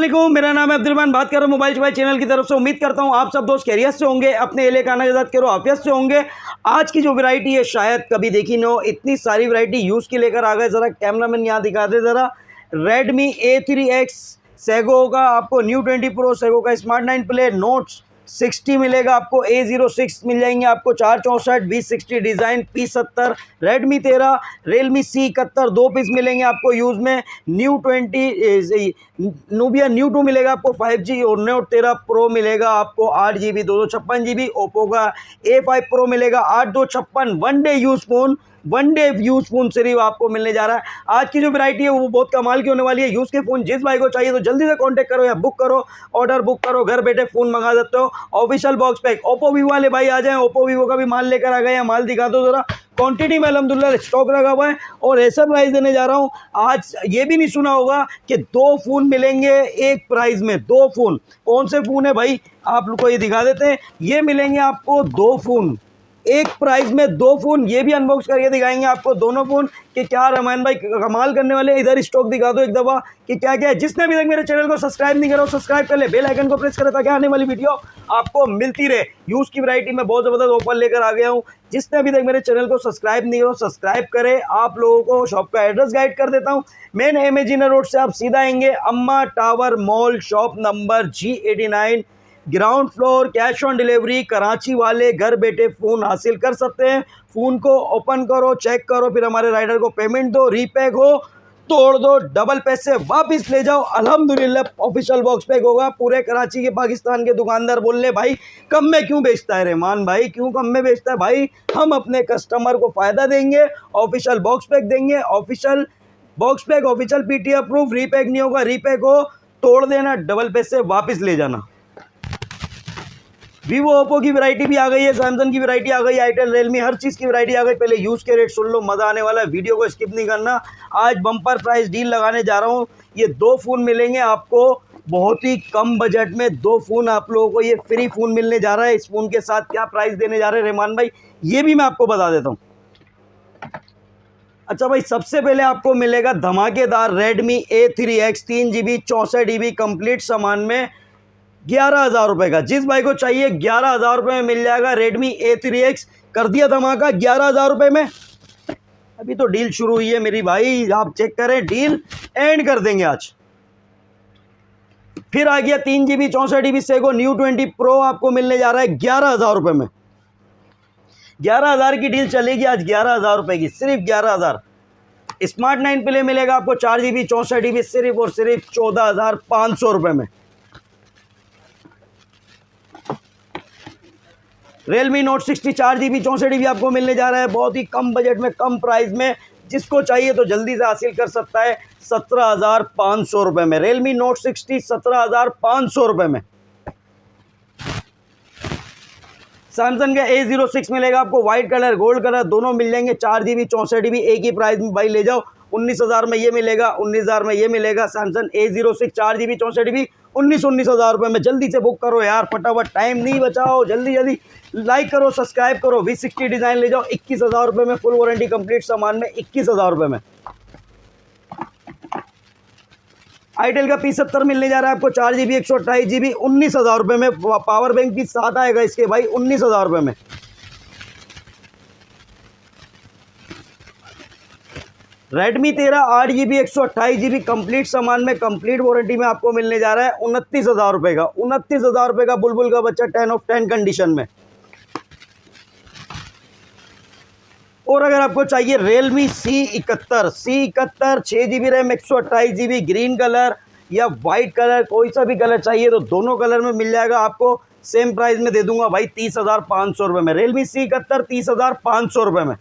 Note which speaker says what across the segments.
Speaker 1: अस्सलाम, मेरा नाम है अब्दुल रहमान। बात कर रहा हूँ मोबाइल चैनल की तरफ से। उम्मीद करता हूँ आप सब दोस्त खैरियत से होंगे, अपने एले खाना के साथ करो आफियत से होंगे। आज की जो वैरायटी है शायद कभी देखी न हो, इतनी सारी वैरायटी यूज़ की लेकर आ गए। ज़रा कैमरामैन यहाँ दिखा दे ज़रा। रेडमी A3X सेगो का आपको न्यू 20 प्रो, सेगो का स्मार्ट 9 प्ले, नोट 60 मिलेगा आपको, A06 मिल जाएंगे आपको 464, V60 design, P70, Redmi 13, Realme C71 दो पीस मिलेंगे आपको यूज़ में। न्यू 20 नूबिया न्यू 2 मिलेगा आपको 5G, और नोट 13 प्रो मिलेगा आपको 8GB 256GB। ओप्पो का A5 प्रो मिलेगा 8256, वन डे यूज फ़ोन सिर्फ आपको मिलने जा रहा है। आज की जो वैरायटी है वो बहुत कमाल की होने वाली है। यूज़ के फ़ोन जिस भाई को चाहिए तो जल्दी से कांटेक्ट करो या बुक करो, ऑर्डर बुक करो, घर बैठे फ़ोन मंगा सकते हो। Official box pack Oppo Vivo वाले भाई आ जाएं, ओप्पो वीवो का भी माल लेकर आ गए हैं। माल दिखा दो ज़रा। क्वांटिटी में अल्हम्दुलिल्लाह स्टॉक रखा हुआ है और ऐसा प्राइस देने जा रहा हूँ। आज ये भी नहीं सुना होगा कि दो फ़ोन मिलेंगे एक प्राइस में। दो फ़ोन कौन से फ़ोन है भाई, आप लोग को ये दिखा देते हैं। ये मिलेंगे आपको दो फ़ोन एक प्राइस में, दो फ़ोन। ये भी अनबॉक्स करके दिखाएंगे आपको दोनों फ़ोन कि क्या रहमान भाई कमाल करने वाले। इधर स्टॉक दिखा दो एक दफ़ा कि क्या क्या है। जिसने अभी तक मेरे चैनल को सब्सक्राइब नहीं करा सब्सक्राइब कर ले, बेल आइकन को प्रेस करें ताकि आने वाली वीडियो आपको मिलती रहे। यूज़ की वैरायटी में बहुत ज़बरदस्त ऑफर लेकर आ गया हूँ। जिसने अभी तक मेरे चैनल को सब्सक्राइब नहीं करो सब्सक्राइब करें। आप लोगों को शॉप का एड्रेस गाइड कर देता हूँ। मेन इमेजिना रोड से आप सीधा आएंगे, अम्मा tower mall, shop number G89, ground floor. Cash on delivery Karachi वाले घर बैठे फ़ोन हासिल कर सकते हैं। फ़ोन को ओपन करो, चेक करो, फिर हमारे राइडर को पेमेंट दो, रीपैक हो तोड़ दो, डबल पैसे वापस ले जाओ। अल्हम्दुलिल्लाह ऑफिशियल बॉक्स पैक होगा। पूरे कराची के पाकिस्तान के दुकानदार बोल ले भाई कम में क्यों बेचता है रहमान भाई, क्यों कम में बेचता है भाई। हम अपने कस्टमर को फ़ायदा देंगे, ऑफिशियल बॉक्स पैक देंगे। Official box pack, official PTA approve. Repack नहीं होगा, रीपैक हो तोड़ देना, डबल पैसे वापस ले जाना। वीवो ओप्पो की वैरायटी भी आ गई है, सैमसंग की वैरायटी आ गई, आईटेल रियलमी हर चीज़ की वैरायटी आ गई। पहले यूज़ के रेट सुन लो, मज़ा आने वाला है। वीडियो को स्किप नहीं करना। आज बम्पर प्राइस डील लगाने जा रहा हूँ। ये दो फ़ोन मिलेंगे आपको बहुत ही कम बजट में। दो फ़ोन आप लोगों को ये फ्री फ़ोन मिलने जा रहा है। इस फ़ोन के साथ क्या प्राइस देने जा रहे हैं रहमान भाई, ये भी मैं आपको बता देता हूँ। अच्छा भाई, सबसे पहले आपको मिलेगा धमाकेदार Redmi A3X 3GB 64GB complete सामान में 11,000 रुपये का। जिस भाई को चाहिए 11,000 रुपये में मिल जाएगा रेडमी A3X। कर दिया धमाका 11,000 रुपये में। अभी तो डील शुरू हुई है मेरी भाई, आप चेक करें, डील एंड कर देंगे आज। फिर आ गया 3GB 64GB सेगो न्यू 20 प्रो, आपको मिलने जा रहा है 11,000 रुपये में। 11,000 की डील चलेगी आज, 11,000 रुपये की, सिर्फ 11,000। स्मार्ट 9 प्ले मिलेगा आपको 4GB 64GB सिर्फ और सिर्फ 14,500 रुपये में। रियलमी नोट 60 4GB 64GB आपको मिलने जा रहा है बहुत ही कम बजट में, कम प्राइस में। जिसको चाहिए तो जल्दी से हासिल कर सकता है 17,500 रुपये में। रियलमी नोट 60 17,500 रुपये में। सैमसंग का A06 मिलेगा आपको, वाइट कलर गोल्ड कलर दोनों मिल जाएंगे। 4GB 64GB एक ही प्राइस में भाई ले जाओ। 19,000 में ये मिलेगा, 19,000 में ये मिलेगा। सैमसंग A06 4GB 64GB 19,000 रुपये में। जल्दी से बुक करो यार, फटाफट, टाइम नहीं बचाओ, जल्दी जल्दी लाइक करो, सब्सक्राइब करो। V60 डिज़ाइन ले जाओ 21,000 रुपये में, फुल वारंटी कंप्लीट सामान में 21,000 रुपये में। आईटेल का P70 मिलने जा रहा है आपको 4GB 128GB 19,000 रुपये में। पावर बैंक भी साथ आएगा इसके भाई 19,000 रुपये में। रेडमी 13 8GB 128GB कंप्लीट सामान में, कंप्लीट वारंटी में आपको मिलने जा रहा है 29,000 रुपये का। 29,000 रुपये का बुलबुल का बच्चा 10 ऑफ 10 कंडीशन में। और अगर आपको चाहिए Realme C71 6GB RAM 128GB green colour या वाइट कलर, कोई सा भी कलर चाहिए तो दोनों कलर में मिल जाएगा आपको। सेम प्राइस में दे दूंगा भाई 30,500 रुपये में। रियलमी C71 30,500 रुपये में।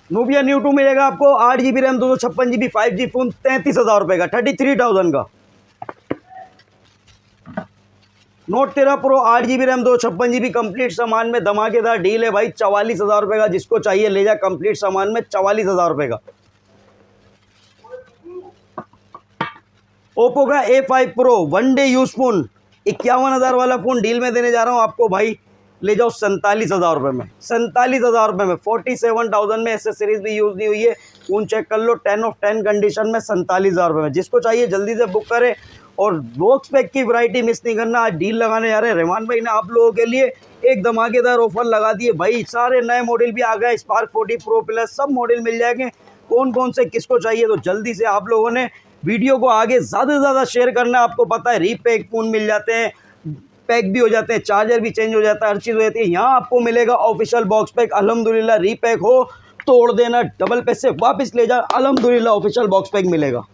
Speaker 1: नूबिया न्यू 2 मिलेगा आपको 8GB RAM 256GB 5G phone 33,000 रुपये का, 33,000 का। Note 13 pro 8GB RAM 256GB complete सामान में धमाकेदार डील है भाई, 44,000 रुपये का। जिसको चाहिए ले जा कंप्लीट सामान में 44,000 रुपये का। ओप्पो का A5 pro one day use phone 51,000 वाला फ़ोन डील में देने जा रहा हूँ आपको भाई ले जाओ 47,000 रुपये में, 47,000 रुपये में, 47,000 में एसेसरीज भी यूज़ नहीं हुई है। फ़ोन चेक कर लो, 10 ऑफ 10 कंडीशन में 47,000 रुपये में। जिसको चाहिए जल्दी से बुक करें और बॉक्स पैक की वैरायटी मिस नहीं करना। आज डील लगाने जा रहे हैं रहमान भाई ने आप लोगों के लिए एक धमाकेदार ऑफर लगा दिए भाई। सारे नए मॉडल भी आ गए, स्पार्क 40 प्रो प्लस सब मॉडल मिल जाएंगे। कौन कौन से किसको चाहिए तो जल्दी से आप लोगों ने वीडियो को आगे ज़्यादा से ज़्यादा शेयर करना है। आपको पता है रीपैक फ़ोन मिल जाते हैं, पैक भी हो जाते हैं, चार्जर भी चेंज हो जाता है, हर चीज़ हो जाती है। यहाँ आपको मिलेगा ऑफिशियल बॉक्स पैक। अल्हम्दुलिल्लाह रीपैक हो तोड़ देना, डबल पैसे वापस ले जा, अल्हम्दुलिल्लाह ऑफिशियल बॉक्स पैक मिलेगा।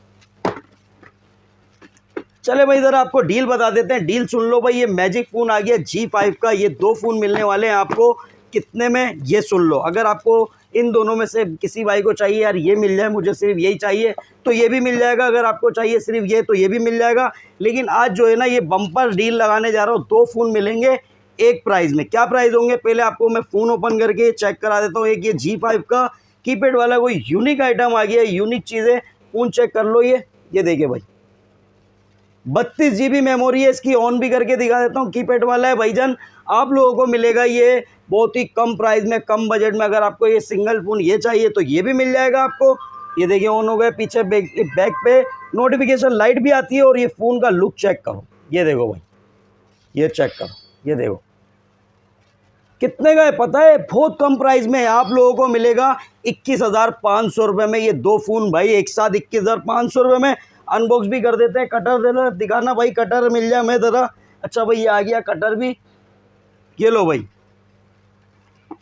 Speaker 1: चले भाई इधर आपको डील बता देते हैं, डील सुन लो भाई। ये मैजिक फ़ोन आ गया G5 का, ये 2 फ़ोन मिलने वाले हैं आपको। कितने में ये सुन लो। अगर आपको इन दोनों में से किसी भाई को चाहिए यार ये मिल जाए, मुझे सिर्फ यही चाहिए, तो ये भी मिल जाएगा। अगर आपको चाहिए सिर्फ ये तो ये भी मिल जाएगा। लेकिन आज जो है ना ये बम्पर डील लगाने जा रहा हूँ, 2 फ़ोन मिलेंगे एक प्राइस में। क्या प्राइस होंगे पहले आपको मैं फ़ोन ओपन करके चेक करा देता हूँ। एक ये G5 का कीपैड वाला कोई यूनिक आइटम आ गया है, यूनिक चीज़ें। फ़ोन चेक कर लो। ये देखिए भाई 32 GB मेमोरी है इसकी। ऑन भी करके दिखा देता हूँ, कीपैड वाला है भाईजान। आप लोगों को मिलेगा ये बहुत ही कम प्राइस में, कम बजट में। अगर आपको ये सिंगल फ़ोन ये चाहिए तो ये भी मिल जाएगा आपको। ये देखिए ऑन हो गए, पीछे बैक पे नोटिफिकेशन लाइट भी आती है। और ये फ़ोन का लुक चेक करो, ये देखो भाई, ये चेक करो, ये देखो कितने का है पता है। बहुत कम प्राइस में आप लोगों को मिलेगा 21,500 रुपये में। ये 2 फ़ोन भाई एक साथ 21,500 रुपये में। अनबॉक्स भी कर देते हैं। कटर देना दिखाना भाई, कटर मिल जाए मैं ज़रा। अच्छा भाई ये आ गया कटर भी, ये लो भाई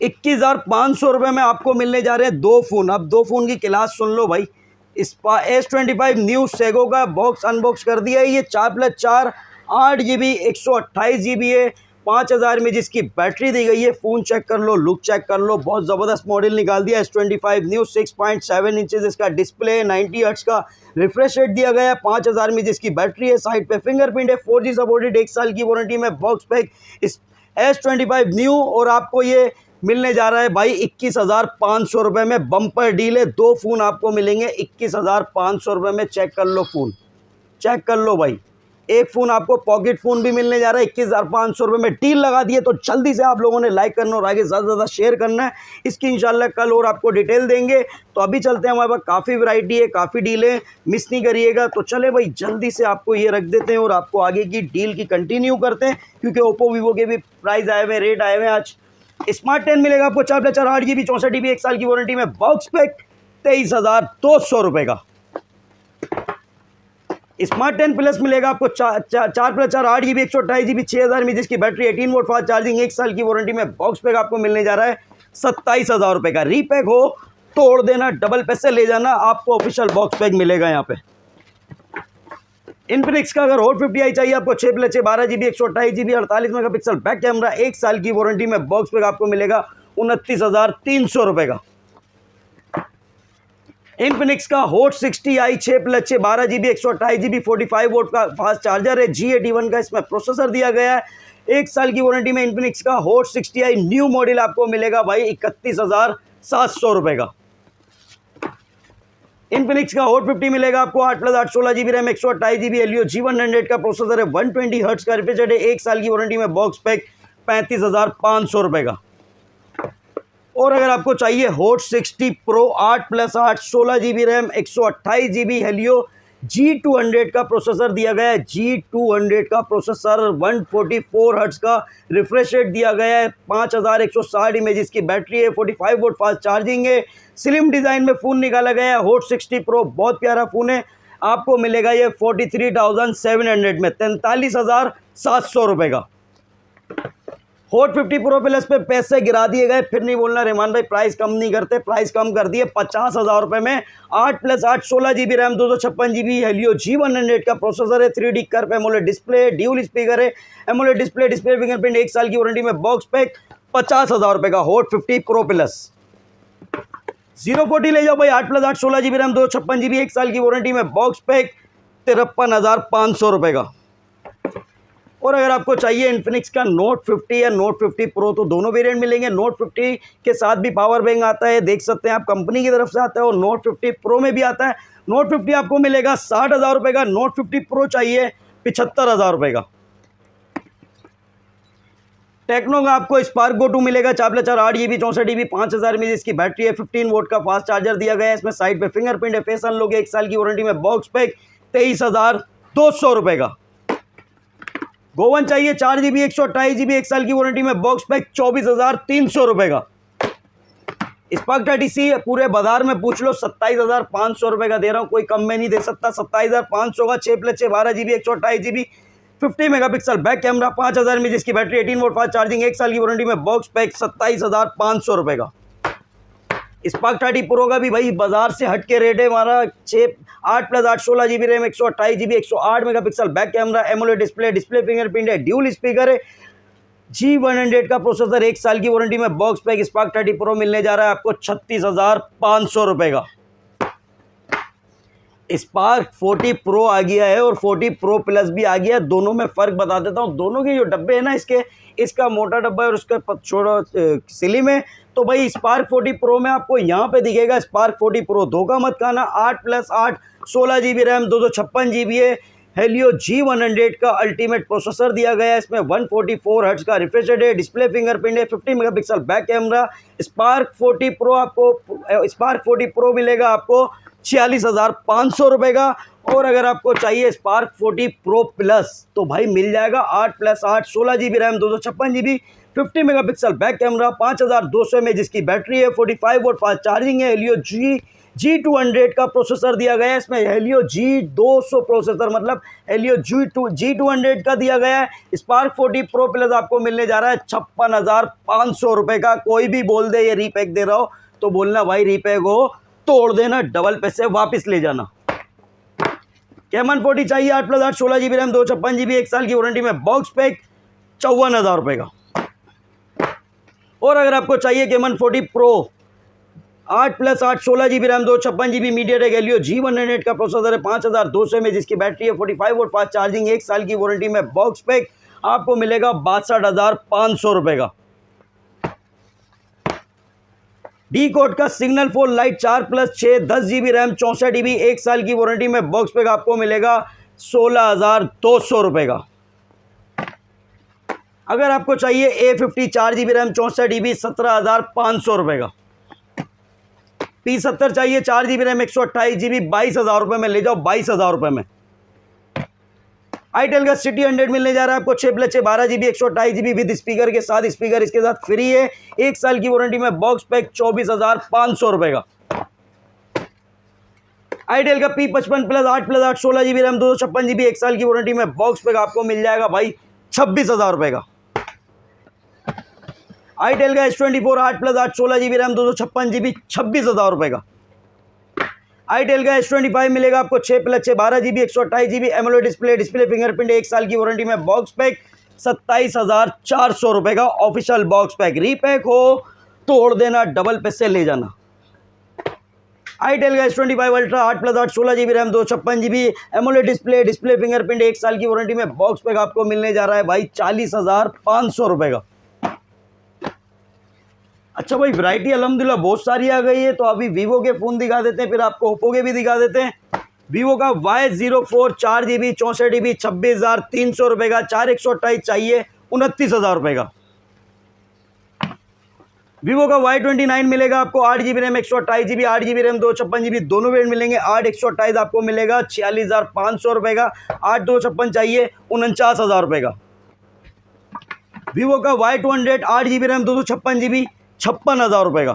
Speaker 1: 21,500 रुपये में आपको मिलने जा रहे हैं 2 फ़ोन। अब 2 फ़ोन की क्लास सुन लो भाई। S25 न्यू सेगो का बॉक्स अनबॉक्स कर दिया है। ये 4+4 8 GB 128 GB है। 5,000 में जिसकी बैटरी दी गई है। फ़ोन चेक कर लो, लुक चेक कर लो, बहुत ज़बरदस्त मॉडल निकाल दिया। S25 न्यू 6.7 इंचेस इसका डिस्प्ले है, 90 हर्ट्ज़ का रिफ्रेश रेट दिया गया है। 5,000 में जिसकी बैटरी है, साइड पे फिंगरप्रिंट है, 4G सपोर्टेड, 1 साल की वारंटी में बॉक्स पैक इस S25 न्यू। और आपको ये मिलने जा रहा है भाई 21,500 रुपये में। बम्पर डील है, 2 फ़ोन आपको मिलेंगे 21,500 रुपये में। चेक कर लो फ़ोन, चेक कर लो भाई। एक फ़ोन आपको पॉकेट फ़ोन भी मिलने जा रहा है 21,500 रुपये में। डील लगा दिए तो जल्दी से आप लोगों ने लाइक करना और आगे ज़्यादा से ज़्यादा शेयर करना है। इसकी इंशाल्लाह कल और आपको डिटेल देंगे। तो अभी चलते हैं, हमारे पास काफ़ी वैरायटी है, काफ़ी डीलें, मिस नहीं करिएगा। तो चले भाई जल्दी से आपको ये रख देते हैं और आपको आगे की डील की कंटिन्यू करते हैं। क्योंकि ओप्पो वीवो के भी प्राइस आए हुए, रेट आए हुए। आज स्मार्ट 10 मिलेगा आपको 4+4 8 GB 64 GB 1 साल की वारंटी में, बॉक्स पैक 23,200 रुपये का। स्मार्ट 10 प्लस मिलेगा आपको 4+4 8 GB 128 GB 6,000 में जिसकी बैटरी 18 वोल्ट फास्ट चार्जिंग 1 साल की वारंटी में। बॉक्स पैक आपको मिलने जा रहा है 27,000 रुपये का। रीपैक हो तोड़ देना, डबल पैसे ले जाना, आपको ऑफिशियल बॉक्स पैक मिलेगा यहाँ पे। इन्फिनिक्स का अगर हॉट 50i चाहिए आपको 6+6 12 GB 128 GB 48 megapixel back camera 1 साल की वारंटी में, बॉक्स पैक आपको मिलेगा 29,300 रुपये का। इन्फिनिक्स का hot 60i 6+6 12 GB 128 GB 45 volt का फास्ट चार्जर है। G81 का इसमें प्रोसेसर दिया गया है। 1 साल की वारंटी में इन्फिनिक्स का हॉट 60i न्यू मॉडल आपको मिलेगा भाई 31,700 रुपये का। इन्फिनिक्स का हॉट 50 मिलेगा आपको 8+8 16 GB RAM 128 GB Helio G100 का प्रोसेसर है, 120 हर्ट्ज का रिफ्रेश रेट है, 1 साल की वारंटी में, बॉक्स पैक 35,500 रुपये का। और अगर आपको चाहिए hot 60 pro 8+8 16 GB RAM 128 GB Helio G200 का प्रोसेसर दिया गया है। G200 का प्रोसेसर 144 हर्ट्ज का रिफ्रेश रेट दिया गया है, 5,160 इमेज की बैटरी है, 45 वोल्ट फास्ट चार्जिंग है। स्लिम डिज़ाइन में फ़ोन निकाला गया है। हॉट 60 प्रो बहुत प्यारा फ़ोन है, आपको मिलेगा ये 43,700 में, 43,700 रुपये का। हॉट 50 प्रो प्लस पे पैसे गिरा दिए गए, फिर नहीं बोलना रहमान भाई प्राइस कम नहीं करते। प्राइस कम कर दिए 50,000 रुपये में। 8+8 16 GB RAM 256 GB Helio G100 का प्रोसेसर है, 3D curve AMOLED display, dual speaker है, एमोलेड डिस्प्ले फिंगरप्रिंट, 1 साल की वारंटी में, बॉक्स पैक 50,000 रुपये का। हॉट 50 प्रो प्लस 040 ले जाओ भाई 8+8 16 GB रैम 256 GB 1 साल की वारंटी में, बॉक्स पैक 53,500 रुपये का। और अगर आपको चाहिए इन्फिनिक्स का नोट 50 या नोट 50 प्रो तो दोनों वेरिएंट मिलेंगे। नोट 50 के साथ भी पावर बैंक आता है, देख सकते हैं आप, कंपनी की तरफ से आता है, और नोट 50 प्रो में भी आता है। नोट 50 आपको मिलेगा 60,000 रुपये का, नोट 50 प्रो चाहिए 75,000 रुपये का। टेक्नो का आपको स्पार्क गो 2 मिलेगा 4+4 8GB 64GB 5000 mAh इसकी बैटरी है, 15 वोल्ट का फास्ट चार्जर दिया गया है। इसमें साइड पे फिंगरप्रिंट है, फेस अनलॉक है, 1 साल की वारंटी में बॉक्स पैक 23,200 रुपए का। गोवन चाहिए 4GB 128GB 1 साल की वारंटी में बॉक्स पैक 24,300 रुपए का। स्पार्क 30C पूरे बाजार में पूछ लो 27,500 रुपए का दे रहा हूँ, कोई कम में नहीं दे सकता। 27,500 का 6+6 12GB 128GB 50 megapixel back camera 5000 mAh इसकी बैटरी 18 वोल्ट फास्ट चार्जिंग 1 साल की वारंटी में बॉक्स पैक 27,500 रुपए का। स्पार्क 30 प्रो का भी भाई बाजार से हट के रेट है हमारा 8+8 16GB RAM 128GB 108 megapixel back camera AMOLED display fingerprint है, ड्यूल स्पीकर है, G100 का प्रोसेसर 1 साल की वारंटी में बॉक्स पैक स्पार्क 30 प्रो मिलने जा रहा है आपको 36,500 रुपए का। स्पार्क 40 प्रो आ गया है और 40 प्रो प्लस भी आ गया है, दोनों में फ़र्क बता देता हूँ। दोनों के जो डब्बे हैं ना, इसका मोटा डब्बा है और उसका छोटा स्लिम है। तो भाई स्पार्क 40 प्रो में आपको यहाँ पे दिखेगा स्पार्क 40 प्रो, धोखा मत खाना। 8+8 16GB रैम 256GB है, हेलियो G100 का अल्टीमेट प्रोसेसर दिया गया है। इसमें 144 हर्ट्ज का रिफ्रेश रेट है, डिस्प्ले फिंगरप्रिंट है, 50 megapixel back camera. Spark 40 pro मिलेगा आपको 46,500 रुपए का। और अगर आपको चाहिए स्पार्क 40 प्रो प्लस तो भाई मिल जाएगा 8+8 16GB RAM 256GB 50 megapixel back camera 5200 mAh जिसकी बैटरी है, 45 वोल्ट फास्ट चार्जिंग है, हेलियो G200 का प्रोसेसर दिया गया है। इसमें हेलियो G200 प्रोसेसर मतलब हेलियो G200 का दिया गया है। स्पार्क 40 प्रो प्लस आपको मिलने जा रहा है 56,500 रुपए का। कोई भी बोल दे ये रीपैक दे रहा हो तो बोलना भाई रीपैक हो, तोड़ देना, डबल पैसे वापस ले जाना। कैमन 40 चाहिए 8+8 16GB रैम 256GB 1 साल की वारंटी में बॉक्स पैक 54,000 रुपए का। और अगर आपको चाहिए Camon 40 Pro 8+8 16GB RAM 256GB MediaTek Helio G100 का प्रोसेसर है, 5200 mAh जिसकी बैटरी है, 45 वोल्ट फास्ट चार्जिंग 1 साल की वारंटी में बॉक्स पैक आपको मिलेगा 62,500 रुपए का। डी कोड का signal four light 4+6 10GB RAM 64GB 1 साल की वारंटी में बॉक्स पैक आपको मिलेगा 16,200 रुपए का। अगर आपको चाहिए A50 4GB रैम 64GB 17,500 रुपए का। P70 चाहिए 4GB रैम 128GB 22,000 रुपए में ले जाओ, 22,000 रुपए में। आईटेल का सिटी 100 मिलने जा रहा है आपको 6+6 12GB 128GB विद स्पीकर के साथ, स्पीकर इसके साथ फ्री है, 1 साल की वारंटी में बॉक्स पैक 24,500 रुपए का। आईटेल का P55 plus 8+8 16GB RAM 256GB 1 साल की वारंटी में बॉक्स पैक आपको मिल जाएगा भाई 26,000 रुपए का। आईटेल का S24 8+8 16GB रैम 256GB 26,000 रुपए का। आईटेल का S25 मिलेगा आपको 6+6 12GB 128GB AMOLED display fingerprint 1 साल की वारंटी में बॉक्स पैक 27,400 रुपए का ऑफिशियल बॉक्स पैक। रीपैक हो तोड़ देना, डबल पैसे ले जाना। आईटेल का S25 ultra 8+8 16GB RAM 256GB AMOLED display fingerprint 1 साल की वारंटी में बॉक्स पैक आपको मिलने जा रहा है भाई 40,500 रुपए का। अच्छा भाई वैरायटी अल्हम्दुलिल्लाह बहुत सारी आ गई है, तो अभी वीवो के फ़ोन दिखा देते हैं, फिर आपको ओप्पो के भी दिखा देते हैं। वीवो का Y04 4GB 64GB 26,300 रुपये का, 4128 चाहिए 29,000 रुपये का। वीवो का Y29 मिलेगा आपको 8GB RAM 128GB 8GB RAM 256GB दोनों वेरिएंट मिलेंगे। 8 128 आपको मिलेगा 46,500 रुपये का, 8 256 चाहिए 49,000 रुपये का। वीवो का Y200 8GB रैम 256GB 56,000 रुपये का।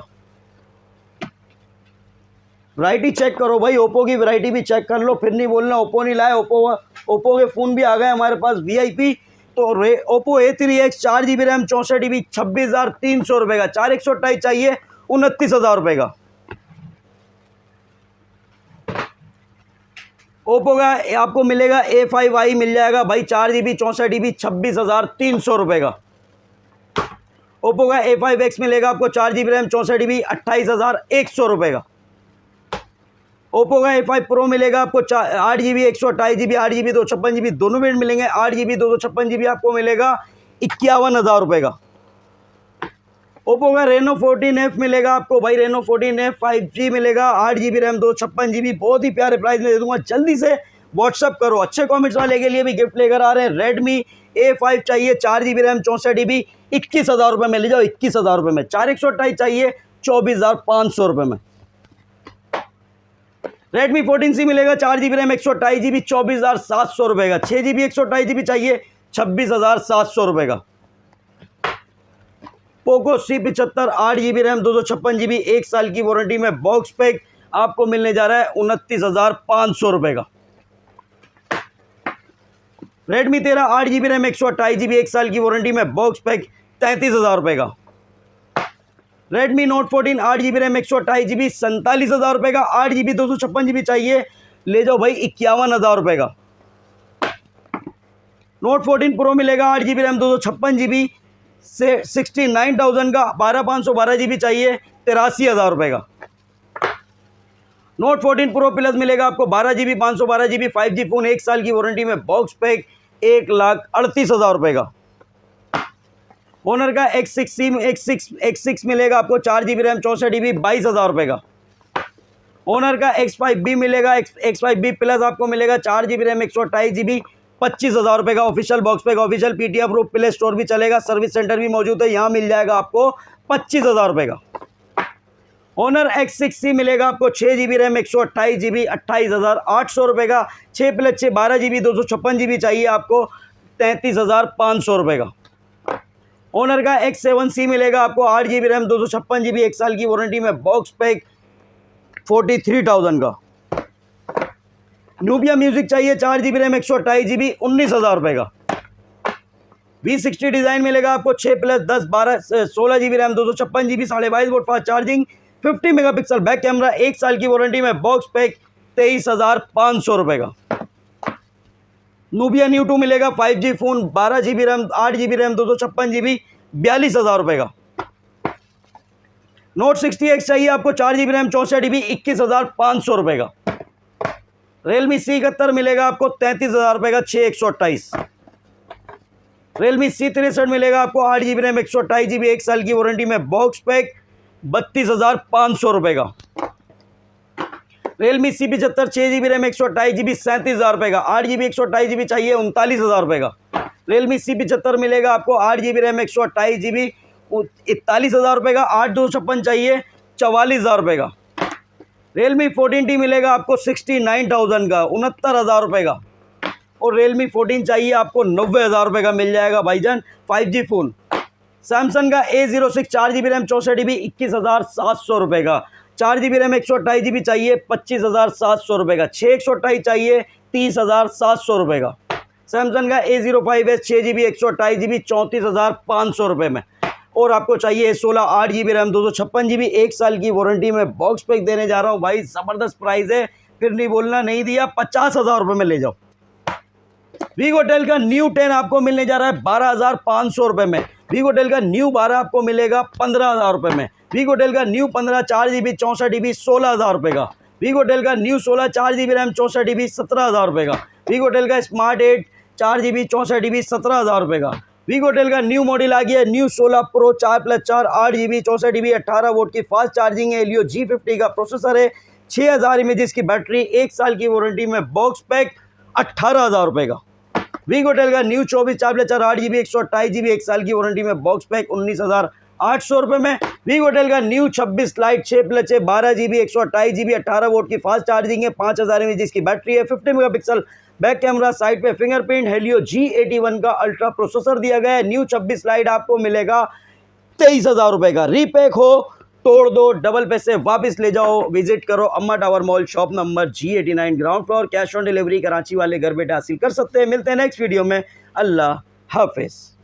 Speaker 1: वैरायटी चेक करो भाई, ओप्पो की वैरायटी भी चेक कर लो, फिर नहीं बोलना ओप्पो नहीं लाए। ओप्पो के फ़ोन भी आ गए हमारे पास VIP। तो Oppo A3X 4GB RAM 64GB 26,300 रुपये का, 4 128 चाहिए 29,000 रुपये का। ओप्पो का आपको मिलेगा A5i मिल जाएगा भाई 4GB 64GB 26,300 रुपये का। ओप्पो का A5X मिलेगा आपको 4GB रैम 64GB 28,100 रुपये का। ओप्पो का A5 प्रो मिलेगा आपको 8GB 128GB 8GB 256GB दोनों वेरिएंट मिलेंगे। 8GB 256GB आपको मिलेगा 51,000 रुपये का। ओप्पो का रेनो 14F मिलेगा आपको भाई, रेनो 14F 5G मिलेगा 8GB रैम 256GB बहुत ही प्यारे प्राइस में दे दूंगा। जल्दी से व्हाट्सअप करो, अच्छे कमेंट्स वाले के लिए भी गिफ्ट लेकर आ रहे हैं। रेडमी A5 चाहिए 4GB रैम 64GB 21,000 रुपये में ले जाओ, 21,000 रुपये में। 4 128 चाहिए 24,500 रुपये में। Redmi 14C मिलेगा 4 GB रैम 128 GB 24,700 रुपये का। 6 GB 128 GB चाहिए 26,700 रुपये का। Poco C75 8 GB RAM 256 GB 1 साल की वारंटी में बॉक्स पैक आपको मिलने जा रहा है 29,500 रुपये का। Redmi 13 8 GB रैम 128 GB 1 साल की वारंटी में बॉक्स पैक 33,000 रुपये का। Redmi Note 14 8 GB RAM 128 GB 47,000 रुपये का। 8 GB 256 GB चाहिए ले जाओ भाई 51,000 रुपये का। Note 14 Pro मिलेगा 8 GB रैम 256 GB से 69,000 का। 12,512 GB चाहिए 83,000 रुपये का। Note 14 Pro Plus मिलेगा आपको 12 GB 512 GB 5G फ़ोन 1 साल की वारंटी में बॉक्स पैक 1,38,000 रुपये का। Honor का X6 मिलेगा आपको 4 GB रैम 64 GB 22,000 रुपये का। Honor का X5B मिलेगा X5B प्लस आपको मिलेगा 4 GB रैम 128 GB 25,000 रुपये का। Official box pack, official PTI approve, play store भी चलेगा, सर्विस सेंटर भी मौजूद है, यहाँ मिल जाएगा आपको 25,000 रुपये का। Honor X6C मिलेगा आपको 6 GB रैम 128 GB 28,800 रुपये का। 6 + 6 12 GB 256 GB चाहिए आपको 33,500 रुपये का। Honor का X7C मिलेगा आपको 8 GB रैम 256 GB 1 साल की वारंटी में बॉक्स पैक 43,000 का। Nubia म्यूजिक चाहिए 4 GB रैम 128 GB 19,000 रुपये का। V60 डिज़ाइन मिलेगा आपको 6 + 10 12 16 GB RAM 256 GB 22.5 volt fast charging 50 megapixel back camera 1 साल की वारंटी में बॉक्स पैक 23,500 रुपये का। Nubia Neo 2 मिलेगा 5G phone 12 GB RAM 8 GB RAM 256 GB 42,000 रुपये का। Note 60X चाहिए आपको 4 GB रैम 64 GB 21,500 रुपये का। Realme C71 मिलेगा आपको 33,000 रुपये का 6 128। Realme C63 मिलेगा आपको 8 GB रैम 128 GB 1 साल की वारंटी में बॉक्स पैक 32,500 रुपये का। Realme C75 6 GB RAM 128 GB 37,000 रुपये का। 8 GB 128 GB चाहिए 39,000 रुपये का। Realme C75 मिलेगा आपको 8 GB रैम 128 GB 41,000 रुपये का। 8 256 चाहिए 44,000 रुपये का। Realme 14T मिलेगा आपको 69,000 का 69,000 रुपये का। और Realme 14 चाहिए आपको 90,000 रुपये का मिल जाएगा भाईजान 5G फ़ोन। Samsung का A06 4 GB रैम 64 GB 21,700 रुपये का। 4 GB रैम 128 GB चाहिए 25,700 रुपये का। 6 128 चाहिए 30,700 रुपये का। Samsung का A05s 6 GB 128 GB 34,500 रुपये में। और आपको चाहिए A16 8 GB रैम 256 GB 1 साल की वारंटी में बॉक्स पैक देने जा रहा हूँ भाई, ज़बरदस्त प्राइस है, फिर नहीं बोलना नहीं दिया। 50,000 रुपये में ले जाओ। वीगोटेल का न्यू 10 आपको मिलने जा रहा है 12,500 रुपये में। वीगोटेल का न्यू 12 आपको मिलेगा 15,000 रुपये में। वीगोटेल का न्यू 15 4 GB 64 GB 16,000 रुपये का। वीगोटेल का न्यू 16 4 GB रैम 64 GB 17,000 रुपये का। वीगोटेल का स्मार्ट 8 4 GB 64 GB 17,000 रुपये का। वीगोटेल का न्यू मॉडल आ गया new 16 pro 4 + 4 8 GB 64 GB 18 volt की फास्ट चार्जिंग है। Helio G50 का प्रोसेसर है। 6,000 mAh की बैटरी 1 साल की वारंटी में बॉक्स पैक 18,000 रुपये का। वीगोटेल का न्यू 24 4 + 4 8 GB 128 GB 1 साल की वारंटी में बॉक्स पैक 19,800 रुपये में। वीगोटेल का new 26 light 6 + 6 12 GB 128 GB 18 volt की फास्ट चार्जिंग है। 5,000 mAh की बैटरी है। 50 मेगापिक्सल बैक कैमरा, साइड पे फिंगरप्रिंट, Helio G81 का अल्ट्रा प्रोसेसर दिया गया है। न्यू 26 लाइट आपको मिलेगा 23,000 रुपये का। रीपैक हो तोड़ दो, डबल पैसे वापस ले जाओ। विजिट करो अम्मा tower mall, shop number G89 ground floor. Cash on delivery Karachi वाले घर बैठे हासिल कर सकते हैं। मिलते हैं नेक्स्ट वीडियो में। अल्लाह हाफिज़।